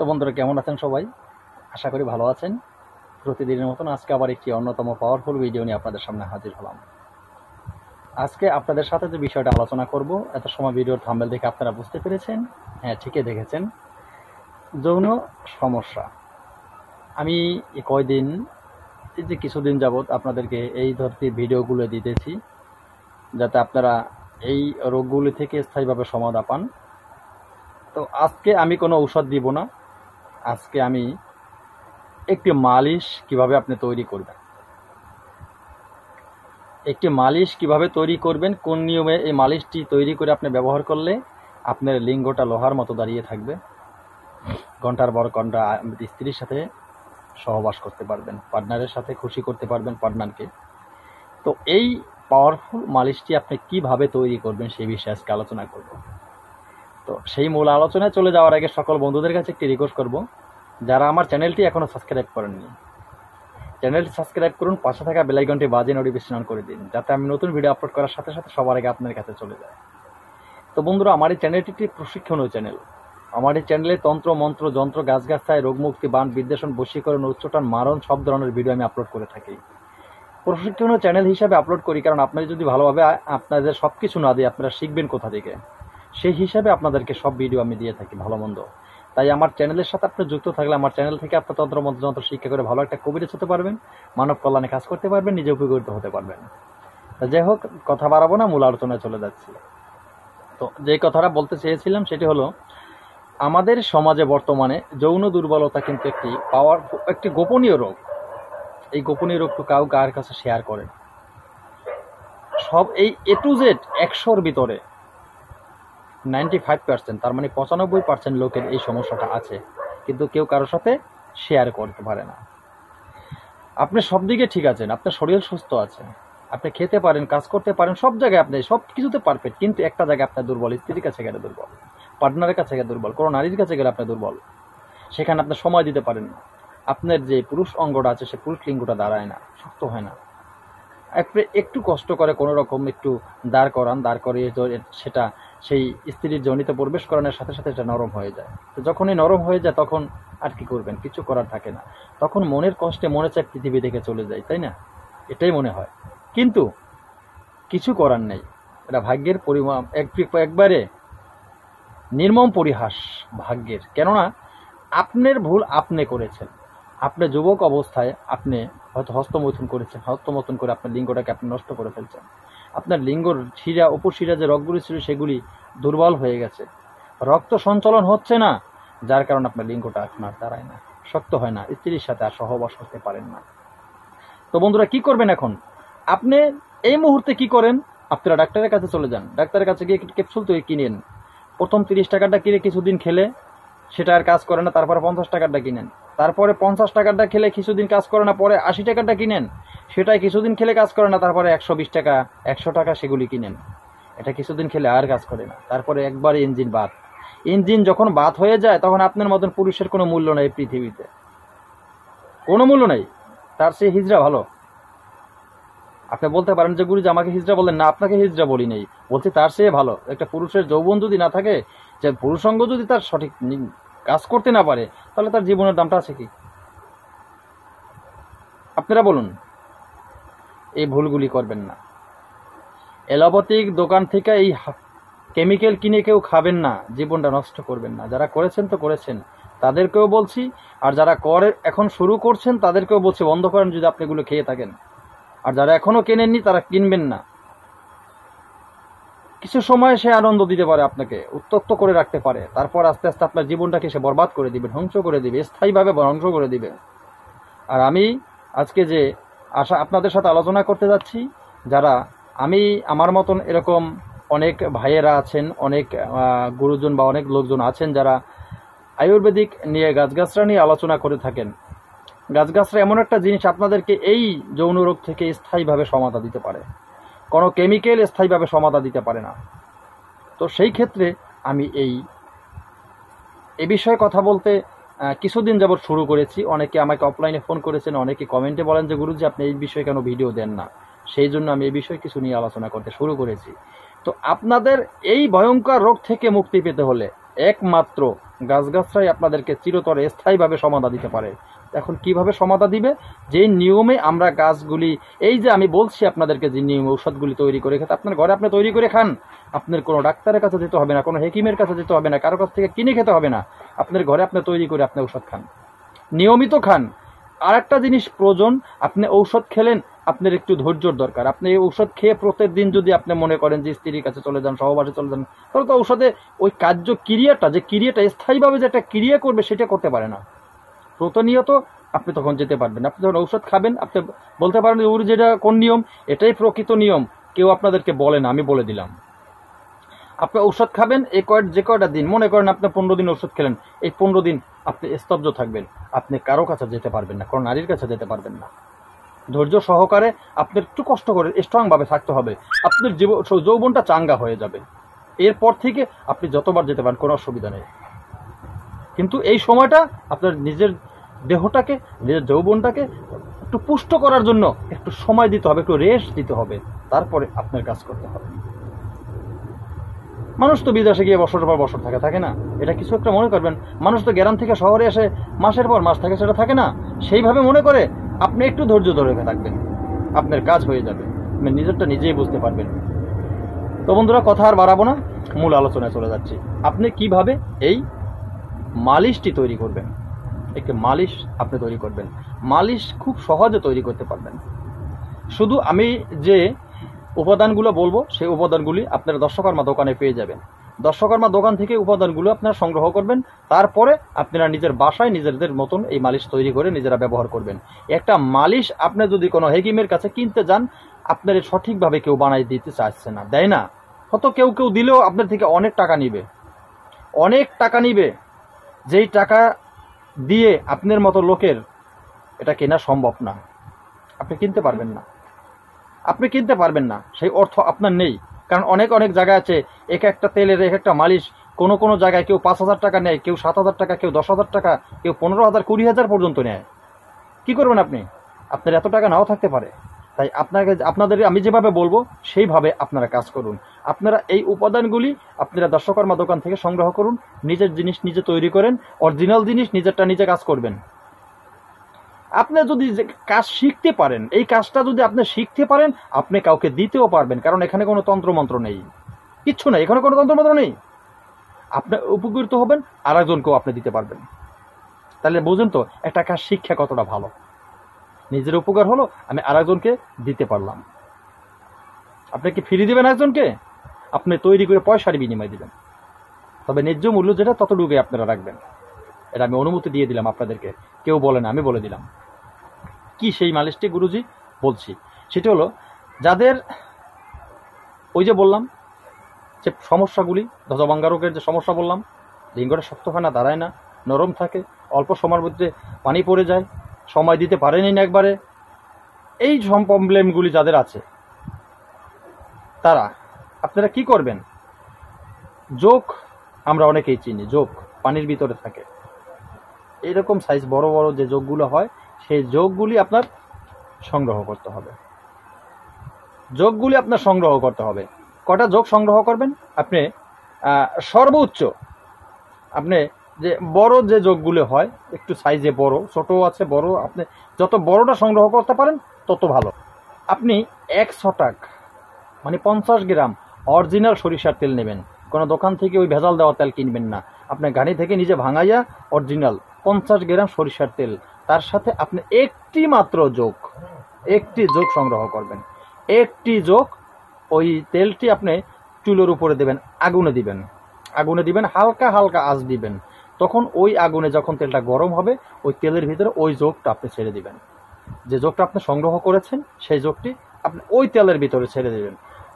তো বন্ধুরা কেমন আছেন সবাই? আশা করি ভালো আছেন। প্রতিদিনের মতন আজকে আবার একটি অন্যতম পাওয়ারফুল ভিডিও নিয়ে আপনাদের সামনে হাজির হলাম। আজকে আপনাদের সাথে যে বিষয়টা আলোচনা করব, এত সময় ভিডিওর থাম্বনেল দেখে আপনারা বুঝতে পেরেছেন। হ্যাঁ, ঠিকই দেখেছেন, যৌন সমস্যা। আমি কয়দিন এই যে কিছুদিন যাবৎ আপনাদেরকে এই ধরনের ভিডিওগুলো দিতেছি, যাতে আপনারা এই রোগগুলি থেকে স্থায়ীভাবে সমাধান পান। তো আজকে আমি কোনো ঔষধ দিব না, আজকে আমি একটি মালিশ কিভাবে আপনি তৈরি করবেন, একটি মালিশ কিভাবে তৈরি করবেন, কোন নিয়মে এই মালিশটি তৈরি করে আপনি ব্যবহার করলে আপনার লিঙ্গটা লোহার মতো দাঁড়িয়ে থাকবে, ঘন্টার পর ঘন্টা স্ত্রীর সাথে সহবাস করতে পারবেন, পার্টনারের সাথে খুশি করতে পারবেন পার্টনারকে। তো এই পাওয়ারফুল মালিশটি আপনি কিভাবে তৈরি করবেন সেই বিষয়ে আজকে আলোচনা করব। তো সেই মূল আলোচনায় চলে যাওয়ার আগে সকল বন্ধুদের কাছে একটি রিকোয়েস্ট করব, যারা আমার চ্যানেলটি এখনও সাবস্ক্রাইব করেননি, চ্যানেলটি সাবস্ক্রাইব করুন, পাশে থাকা বেল আইকনটি বাজিয়ে নোটিফিকেশন অন করে দিন, যাতে আমি নতুন ভিডিও আপলোড করার সাথে সাথে সবার আগে আপনার কাছে চলে যায়। তো বন্ধুরা, আমার এই চ্যানেলটি একটি প্রশিক্ষণীয় চ্যানেল। আমার এই চ্যানেলে তন্ত্র মন্ত্র যন্ত্র গাছগাছায় রোগমুক্তি বান বিদ্বেষণ বশীকরণ উচ্চটান মারণ সব ধরনের ভিডিও আমি আপলোড করে থাকি। প্রশিক্ষণীয় চ্যানেল হিসাবে আপলোড করি কারণ আপনারা যদি ভালোভাবে আপনাদের সব কিছু না দিয়ে আপনারা শিখবেন কোথা থেকে, সেই হিসাবে আপনাদেরকে সব ভিডিও আমি দিয়ে থাকি ভালো মন্দ। তাই আমার চ্যানেলের সাথে আপনি যুক্ত থাকলে আমার চ্যানেল থেকে আপনার তন্ত্র মন্ত্র যন্ত্র শিক্ষা করে ভালো একটা কবিরাজ হতে পারবেন, মানব কল্যাণে কাজ করতে পারবেন, নিজে উপকৃত হতে পারবেন। যাই হোক, কথা বাড়াবো না, মূল আলোচনায় চলে যাচ্ছি। তো যে কথাটা বলতে চেয়েছিলাম সেটি হলো, আমাদের সমাজে বর্তমানে যৌন দুর্বলতা কিন্তু একটি গোপনীয় রোগ। এই গোপনীয় রোগটু কাউ কার কাছে শেয়ার করে সব এই A to Z 100-র ভিতরে 95%, তার মানে 95% লোকের এই সমস্যাটা আছে, কিন্তু কেউ কারোর সাথে শেয়ার করতে পারে না। আপনি সব দিকে ঠিক আছেন, আপনার শরীর সুস্থ আছে, আপনি খেতে পারেন, কাজ করতে পারেন, সব জায়গায় আপনি সব কিছুতে পারফেক্ট, কিন্তু একটা জায়গায় আপনার দুর্বল, স্ত্রীর কাছে গেলে দুর্বল, পার্টনারের কাছে গেলে দুর্বল, কোনো নারীর কাছে গেলে আপনি দুর্বল, সেখানে আপনি সময় দিতে পারেন না, আপনার যে পুরুষ অঙ্গটা আছে সে পুরুষ লিঙ্গটা দাঁড়ায় না, শক্ত হয় না। আপনি একটু কষ্ট করে কোনো রকম একটু দাঁড় করান, দাঁড় করিয়ে সেটা সেই স্ত্রীর যোনিতে প্রবেশ করানোর সাথে সাথে এটা নরম হয়ে যায়। তো যখনই নরম হয়ে যায় তখন আর কি করবেন, কিছু করার থাকে না, তখন মনের কষ্টে মনে চায় পৃথিবী থেকে চলে যায়, তাই না? এটাই মনে হয়, কিন্তু কিছু করার নেই। এটা ভাগ্যের পরিমাণ, একবারে নির্মম পরিহাস ভাগ্যের। কেননা আপনার ভুল আপনি করেছেন। আপনি যুবক অবস্থায় আপনি হয়তো হস্তমৈথুন করেছেন, হস্তমৈথুন করে আপনার লিঙ্গটাকে আপনি নষ্ট করে ফেলছেন। আপনার লিঙ্গর শিরা, উপশিরা যে রগগুলি ছিল সেগুলি দুর্বল হয়ে গেছে, রক্ত সঞ্চালন হচ্ছে না, যার কারণে আপনার লিঙ্গটা এখন আর দাঁড়ায় না, শক্ত হয় না, স্ত্রীর সাথে আর সহবাস করতে পারেন না। তো বন্ধুরা, কি করবেন এখন? আপনি এই মুহূর্তে কি করেন? আপনারা ডাক্তারের কাছে চলে যান, ডাক্তারের কাছে গিয়ে ক্যাপসুল তৈরি কিনেন। প্রথম 30 টাকাটা কিনে কিছুদিন খেলে সেটা আর কাজ করে না, তারপরে 50 টাকাটা কিনেন। তারপরে 50 টাকাটা খেলে কিছুদিন কাজ করে না, পরে 80 টাকাটা কিনেন, সেটাই কিছুদিন খেলে কাজ করে না, তারপরে 120 টাকা 100 টাকা সেগুলি কিনেন। এটা কিছুদিন খেলে আর কাজ করে না, তারপরে একবার ইঞ্জিন বাদ। ইঞ্জিন যখন বাদ হয়ে যায় তখন আপনার মতন পুরুষের কোনো মূল্য নেই পৃথিবীতে, কোনো মূল্য নেই। তার চেয়ে হিজড়া ভালো। আপনি বলতে পারেন যে গুরুজি আমাকে হিজড়া বলেন না, আপনাকে হিজড়া বলি নেই, বলছি তার চেয়ে ভালো। একটা পুরুষের যৌবন যদি না থাকে, যে পুরুষাঙ্গ যদি তার সঠিক কাজ করতে না পারে, তাহলে তার জীবনের দামটা আছে কি? আপনারা বলুন। এই ভুলগুলি করবেন না। এলোপ্যাথিক দোকান থেকে এই কেমিক্যাল কিনে কেউ খাবেন না, জীবনটা নষ্ট করবেন না। যারা করেছেন তো করেছেন, তাদেরকেও বলছি, আর যারা এখন শুরু করছেন তাদেরকেও বলছি বন্ধ করেন যদি আপনি এগুলো খেয়ে থাকেন। আর যারা এখনো কেনেননি তারা কিনবেন না। কিছু সময় সে আনন্দ দিতে পারে, আপনাকে উত্তক্ত করে রাখতে পারে, তারপর আস্তে আস্তে আপনার জীবনটাকে সে বরবাদ করে দিবে, ধ্বংস করে দিবে, স্থায়ীভাবে ধ্বংস করে দিবে। আর আমি আজকে যে আপনাদের সাথে আলোচনা করতে যাচ্ছি, যারা আমার মতন এরকম অনেক ভাইয়েরা আছেন, অনেক গুরুজন বা অনেক লোকজন আছেন যারা আয়ুর্বেদিক নিয়ে, গাছগাছরা নিয়ে আলোচনা করে থাকেন। গাছগাছরা এমন একটা জিনিস আপনাদেরকে এই যৌন রোগ থেকে স্থায়ীভাবে সমাধা দিতে পারে, কোনো কেমিক্যাল স্থায়ীভাবে সমাধা দিতে পারে না। তো সেই ক্ষেত্রে আমি এই বিষয়ে কথা বলতে কিছুদিন যাবৎ শুরু করেছি। অনেকে আমাকে অফলাইনে ফোন করেছেন, অনেকে কমেন্টে বলেন যে গুরুজি আপনি এই বিষয়ে কেন ভিডিও দেন না, সেই জন্য আমি এই বিষয়ে কিছু নিয়ে আলোচনা করতে শুরু করেছি। তো আপনাদের এই ভয়ঙ্কর রোগ থেকে মুক্তি পেতে হলে একমাত্র গাছগাছরাই আপনাদেরকে চিরতরে স্থায়ীভাবে সমাধা দিতে পারে। এখন কিভাবে সমাধা দিবে? যে নিয়মে আমরা গাছগুলি, এই যে আমি বলছি আপনাদেরকে যে নিয়মে ঔষধগুলি তৈরি করে খেতে, আপনার ঘরে আপনি তৈরি করে খান, আপনার কোনো ডাক্তারের কাছে যেতে হবে না, কোনো হেকিমের কাছে যেতে হবে না, কারো কাছ থেকে কিনে খেতে হবে না, আপনার ঘরে আপনি তৈরি করে আপনি ঔষধ খান, নিয়মিত খান। আর একটা জিনিস প্রয়োজন, আপনি ঔষধ খেলেন, আপনার একটু ধৈর্যর দরকার। আপনি এই ঔষধ খেয়ে প্রত্যেকদিন যদি আপনি মনে করেন যে স্ত্রীর কাছে চলে যান, সহবাসে চলে যান, তাহলে তো ঔষধে ওই কার্য ক্রিয়াটা, যে ক্রিয়াটা স্থায়ীভাবে যে একটা ক্রিয়া করবে সেটা করতে পারে না। প্রতিনিয়ত আপনি তখন যেতে পারবেন। আপনি যখন ঔষধ খাবেন, আপনি বলতে পারেন ওর যেটা কোন নিয়ম, এটাই প্রকৃত নিয়ম, কেউ আপনাদেরকে বলে না, আমি বলে দিলাম। আপনি ঔষধ খাবেন, এই যে কয়টা দিন, মনে করেন আপনি 15 দিন ওষুধ খেলেন, এই 15 দিন আপনি স্তব্ধ থাকবেন, আপনি কারো কাছে যেতে পারবেন না, কোনো নারীর কাছে যেতে পারবেন না। ধৈর্য সহকারে আপনি একটু কষ্ট করে স্ট্রংভাবে থাকতে হবে, আপনার যৌবনটা চাঙ্গা হয়ে যাবে। এরপর থেকে আপনি যতবার যেতে পারেন, কোনো অসুবিধা নেই। কিন্তু এই সময়টা আপনার নিজের দেহটাকে, নিজের যৌবনটাকে একটু পুষ্ট করার জন্য একটু সময় দিতে হবে, একটু রেস্ট দিতে হবে, তারপরে আপনার কাজ করতে হবে। মানুষ তো বিদেশে গিয়ে বছরের পর বছর থাকে না, এটা কিছু একটা মনে করবেন। মানুষ তো গ্রাম থেকে শহরে এসে মাসের পর মাস থাকে, সেটা থাকে না। সেইভাবে মনে করে আপনি একটু ধৈর্য ধরে থাকবেন, আপনার কাজ হয়ে যাবে, আপনি নিজেরটা নিজেই বুঝতে পারবেন। তো বন্ধুরা, কথা আর বাড়াবো না, মূল আলোচনায় চলে যাচ্ছি। আপনি কিভাবে এই মালিশটি তৈরি করবেন। একটি মালিশ আপনি তৈরি করবেন, মালিশ খুব সহজে তৈরি করতে পারবেন। শুধু আমি যে উপাদানগুলো বলবো, সেই উপাদানগুলি আপনারা দর্শকর্মা দোকানে পেয়ে যাবেন। দর্শকর্মা দোকান থেকে উপাদানগুলো আপনারা সংগ্রহ করবেন, তারপরে আপনারা নিজের বাসায় নিজেদের মতন এই মালিশ তৈরি করে নিজেরা ব্যবহার করবেন। একটা মালিশ আপনি যদি কোনো হেকিমের কাছে কিনতে যান, আপনার সঠিকভাবে কেউ বানাই দিতে চাচ্ছে না, দেয় না। হয়তো কেউ কেউ দিলেও আপনার থেকে অনেক টাকা নিবে, অনেক টাকা নিবে, যেই টাকা দিয়ে আপনার মতো লোকের এটা কেনা সম্ভব না। আপনি কিনতে পারবেন না, আপনি কিনতে পারবেন না, সেই অর্থ আপনার নেই। কারণ অনেক অনেক জায়গা আছে, এক একটা তেলের এক একটা মালিশ, কোনো কোনো জায়গায় কেউ 5,000 টাকা নেয়, কেউ 7,000 টাকা, কেউ 10,000 টাকা, কেউ 15,000, 20,000 পর্যন্ত নেয়। কি করবেন আপনি? আপনার এত টাকা নাও থাকতে পারে। তাই আপনাদের আমি যেভাবে বলবো সেইভাবে আপনারা কাজ করুন। আপনারা এই উপাদানগুলি আপনারা দর্শকর্মা দোকান থেকে সংগ্রহ করুন, নিজের জিনিস নিজে তৈরি করেন, অরিজিনাল জিনিস নিজেরটা নিজে কাজ করবেন। আপনি যদি কাজ শিখতে পারেন, এই কাজটা যদি আপনি শিখতে পারেন, আপনি কাউকে দিতেও পারবেন। কারণ এখানে কোনো তন্ত্রমন্ত্র নেই, কিচ্ছু নেই, এখানে কোনো তন্ত্রমন্ত্র নেই। আপনি উপকৃত হবেন, আর একজনকেও আপনি দিতে পারবেন। তাহলে বুঝুন তো একটা কাজ শিক্ষা কতটা ভালো। নিজের উপকার হলো, আমি আর একজনকে দিতে পারলাম। আপনি কি ফ্রি দিবেন একজনকে? আপনি তৈরি করে পয়সার বিনিময় দিবেন, তবে ন্যায্য মূল্য যেটা ততটুকুই আপনারা রাখবেন। এটা আমি অনুমতি দিয়ে দিলাম আপনাদেরকে, কেউ বলে না, আমি বলে দিলাম। কি সেই মালিশটি গুরুজি বলছি, সেটা হলো যাদের ওই যে বললাম যে সমস্যাগুলি, ধ্বজভঙ্গা রোগের যে সমস্যা বললাম, লিঙ্গটা শক্ত হয় না, দাঁড়ায় না, নরম থাকে, অল্প সময়ের মধ্যে পানি পড়ে যায়, সময় দিতে পারেনি না একবারে, এই প্রবলেমগুলি যাদের আছে, তারা আপনারা কি করবেন? যোগ আমরা অনেকেই চিনি, যোগ পানির ভিতরে থাকে, এরকম সাইজ বড় বড় যে যোগগুলো হয়, সেই যোগগুলি আপনার সংগ্রহ করতে হবে। যোগগুলি আপনার সংগ্রহ করতে হবে। কটা যোগ সংগ্রহ করবেন? আপনি সর্বোচ্চ আপনি যে বড় যে যোগগুলো হয়, একটু সাইজে বড়, ছোট আছে, বড়, আপনি যত বড়টা সংগ্রহ করতে পারেন তত ভালো। আপনি 100 টাকা মানে 50 গ্রাম অরিজিনাল সরিষার তেল নেবেন। কোনো দোকান থেকে ওই ভেজাল দেওয়া তেল কিনবেন না, আপনি গাড়ি থেকে নিজে ভাঙাইয়া অরিজিনাল 50 গ্রাম সরিষার তেল, তার সাথে আপনি একটি মাত্র যোগ, একটি যোগ সংগ্রহ করবেন। একটি যোগ, ওই তেলটি আপনি চুলের উপরে দেবেন, আগুনে দিবেন, আগুনে দিবেন, হালকা হালকা আঁচ দিবেন। তখন ওই আগুনে যখন তেলটা গরম হবে, ওই তেলের ভিতরে ওই যোগটা আপনি ছেড়ে দিবেন। যে যোগটা আপনি সংগ্রহ করেছেন, সেই যোগটি আপনি ওই তেলের ভিতরে ছেড়ে দিবেন।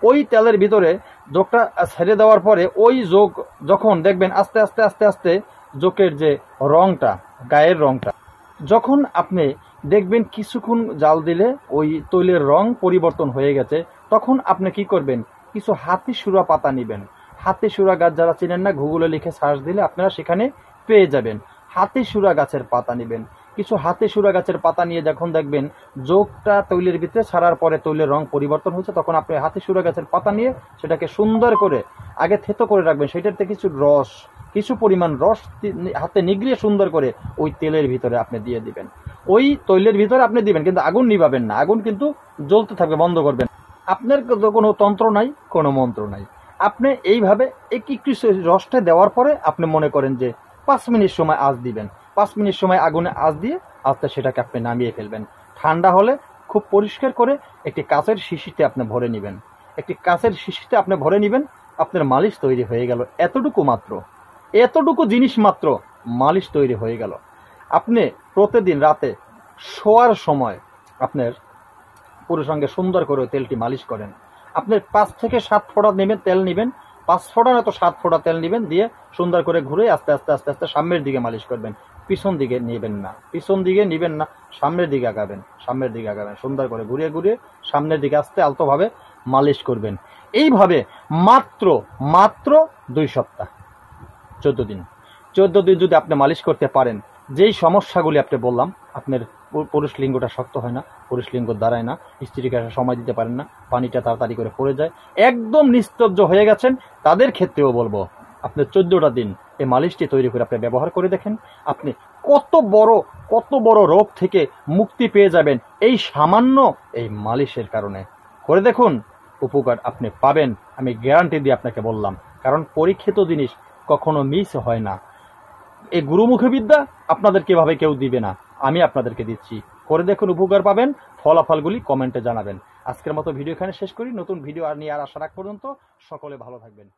ওই তেলের ভিতরে যোগটা ছেড়ে দেওয়ার পরে ওই যোগ যখন দেখবেন আস্তে আস্তে আস্তে আস্তে যোগের যে রংটা, গায়ের রংটা, যখন আপনি দেখবেন কিছুক্ষণ জাল দিলে ওই তৈলের রং পরিবর্তন হয়ে গেছে, তখন আপনি কি করবেন? কিছু হাতিসুরা পাতা নেবেন। হাতিসুরা গাছ যারা চেনেন না, গুগলে লিখে সার্চ দিলে আপনারা সেখানে পেয়ে যাবেন। হাতিসুরা গাছের পাতা নেবেন, কিছু হাতিসুরা গাছের পাতা নিয়ে যখন দেখবেন যোগটা তৈলের ভিতরে ছাড়ার পরে তৈলের রং পরিবর্তন হয়েছে, তখন আপনি হাতিসুরা গাছের পাতা নিয়ে সেটাকে সুন্দর করে আগে থেতো করে রাখবেন। সেটাতে কিছু রস, কিছু পরিমাণ রস হাতে নিগড়িয়ে সুন্দর করে ওই তেলের ভিতরে আপনি দিয়ে দিবেন। ওই তৈলের ভিতরে আপনি দিবেন, কিন্তু আগুন নিভাবেন না, আগুন কিন্তু জ্বলতে থাকবে, বন্ধ করবেন। আপনার কোনো তন্ত্র নাই, কোনো মন্ত্র নাই। আপনি এইভাবে একটু রসটা দেওয়ার পরে আপনি মনে করেন যে 5 মিনিট সময় আঁচ দিবেন, 5 মিনিট সময় আগুনে আঁচ দিয়ে আস্তে সেটাকে আপনি নামিয়ে ফেলবেন। ঠান্ডা হলে খুব পরিষ্কার করে একটি কাঁচের শিশিতে আপনি ভরে নেবেন, একটি কাঁচের শিশিতে আপনি ভরে নেবেন। আপনার মালিশ তৈরি হয়ে গেল। এতটুকু মাত্র, এতটুকু জিনিস মাত্র মালিশ তৈরি হয়ে গেল। আপনি প্রতিদিন রাতে শোয়ার সময় আপনার পুরুষাঙ্গে সুন্দর করে তেলটি মালিশ করেন। আপনি 5 থেকে 7 ফোঁটা নেবেন, তেল নেবেন, 5 ফোঁটা না তো 7 ফোঁটা তেল নেবেন, দিয়ে সুন্দর করে ঘুরে আস্তে আস্তে আস্তে আস্তে সামনের দিকে মালিশ করবেন। পিছন দিকে নেবেন না, পিছন দিকে নেবেন না, সামনের দিকে আগাবেন, সামনের দিকে আগাবেন। সুন্দর করে ঘুরিয়ে ঘুরিয়ে সামনের দিকে আস্তে আলতোভাবে মালিশ করবেন। এইভাবে মাত্র মাত্র 2 সপ্তাহ, 14 দিন, 14 দিন যদি আপনি মালিশ করতে পারেন, যেই সমস্যাগুলি আপনি বললাম, আপনার পুরুষ লিঙ্গটা শক্ত হয় না, পুরুষ লিঙ্গ দাঁড়ায় না, স্ত্রীকে সময় দিতে পারেন না, পানিটা তাড়াতাড়ি করে পড়ে যায়, একদম নিস্তব্ধ হয়ে গেছেন, তাদের ক্ষেত্রেও বলবো আপনি 14টা দিন এই মালিশটি তৈরি করে আপনি ব্যবহার করে দেখেন। আপনি কত বড় রোগ থেকে মুক্তি পেয়ে যাবেন এই সামান্য এই মালিশের কারণে। করে দেখুন, উপকার আপনি পাবেন, আমি গ্যারান্টি দিয়ে আপনাকে বললাম। কারণ পরীক্ষিত জিনিস কখনো মিস হয় না। এই গুরুমুখী বিদ্যা আপনাদেরকে এভাবে কেউ দিবে না, আমি আপনাদেরকে দিচ্ছি। করে দেখুন, উপকার পাবেন। ফলাফলগুলি কমেন্টে জানাবেন। আজকের মতো ভিডিও এখানে শেষ করি। নতুন ভিডিও আর নিয়ে আর আসার আগ পর্যন্ত সকলে ভালো থাকবেন।